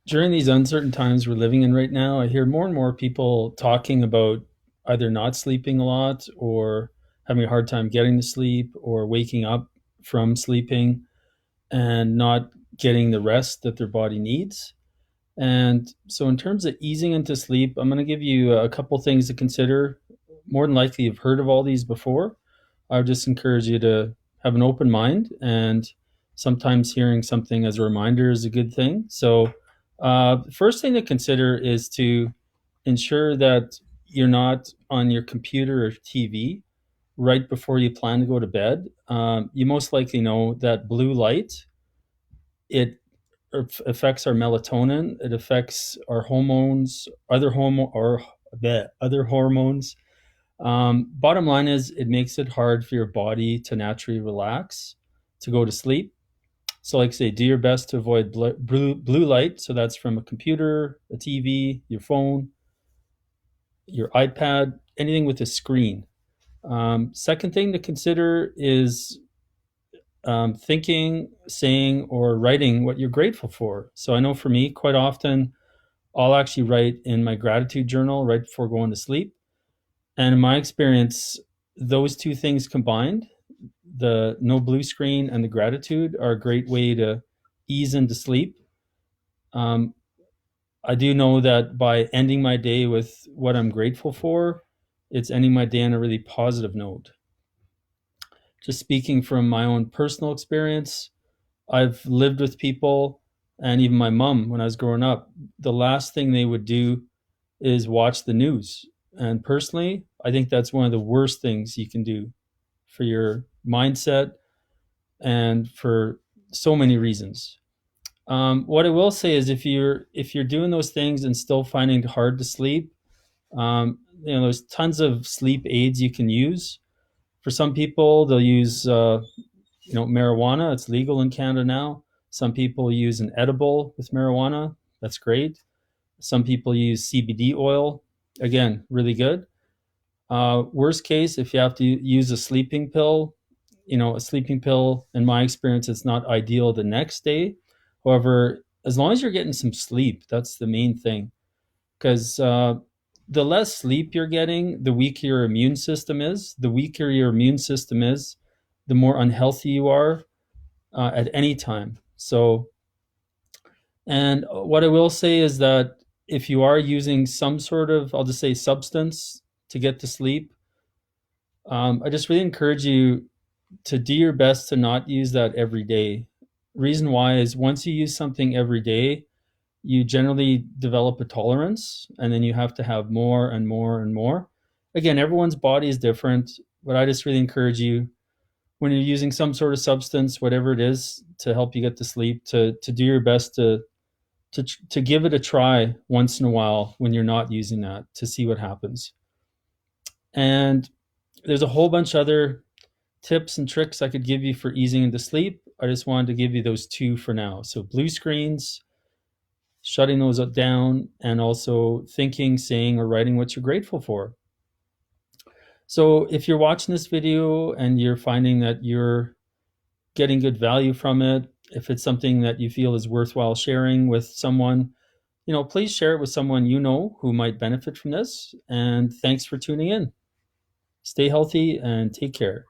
During these uncertain times we're living in right now, I hear more and more people talking about either not sleeping a lot or having a hard time getting to sleep or waking up from sleeping and not getting the rest that their body needs. And so, in terms of easing into sleep, I'm going to give you a couple things to consider. More than likely, you've heard of all these before. I would just encourage you to have an open mind, and sometimes hearing something as a reminder is a good thing. So, first thing to consider is to ensure that you're not on your computer or TV right before you plan to go to bed. You most likely know that blue light, it affects our melatonin. It affects our hormones, other hormones. Bottom line is, it makes it hard for your body to naturally relax, to go to sleep. So, like I say, do your best to avoid blue light. So that's from a computer, a TV, your phone, your iPad, anything with a screen. Second thing to consider is thinking, saying, or writing what you're grateful for. So I know for me, quite often, I'll actually write in my gratitude journal right before going to sleep. And in my experience, those two things combined, the no blue screen and the gratitude, are a great way to ease into sleep. Um, I do know that by ending my day with what I'm grateful for, it's ending my day on a really positive note. Just speaking from my own personal experience, I've lived with people, and even my mom when I was growing up, the last thing they would do is watch the news. And personally, I think that's one of the worst things you can do for your mindset and for so many reasons. What I will say is, if you're doing those things and still finding it hard to sleep, there's tons of sleep aids you can use. For some people, they'll use marijuana. It's legal in Canada now. Some people use an edible with marijuana. That's great. Some people use CBD oil. Again, really good. Worst case, if you have to use a sleeping pill, a sleeping pill, in my experience, it's not ideal the next day. However, as long as you're getting some sleep, that's the main thing. Because the less sleep you're getting, the weaker your immune system is. The weaker your immune system is, the more unhealthy you are at any time. So, and what I will say is that if you are using some sort of, I'll just say, substance to get to sleep, I just really encourage you to do your best to not use that every day. Reason why is, once you use something every day, you generally develop a tolerance, and then you have to have more and more and more. Again, everyone's body is different, but I just really encourage you, when you're using some sort of substance, whatever it is, to help you get to sleep, to do your best to give it a try once in a while when you're not using that, to see what happens. And there's a whole bunch of other tips and tricks I could give you for easing into sleep. I just wanted to give you those two for now. So, blue screens, shutting those down, and also thinking, saying, or writing what you're grateful for. So, if you're watching this video and you're finding that you're getting good value from it, if it's something that you feel is worthwhile sharing with someone, please share it with someone who might benefit from this. And thanks for tuning in. Stay healthy and take care.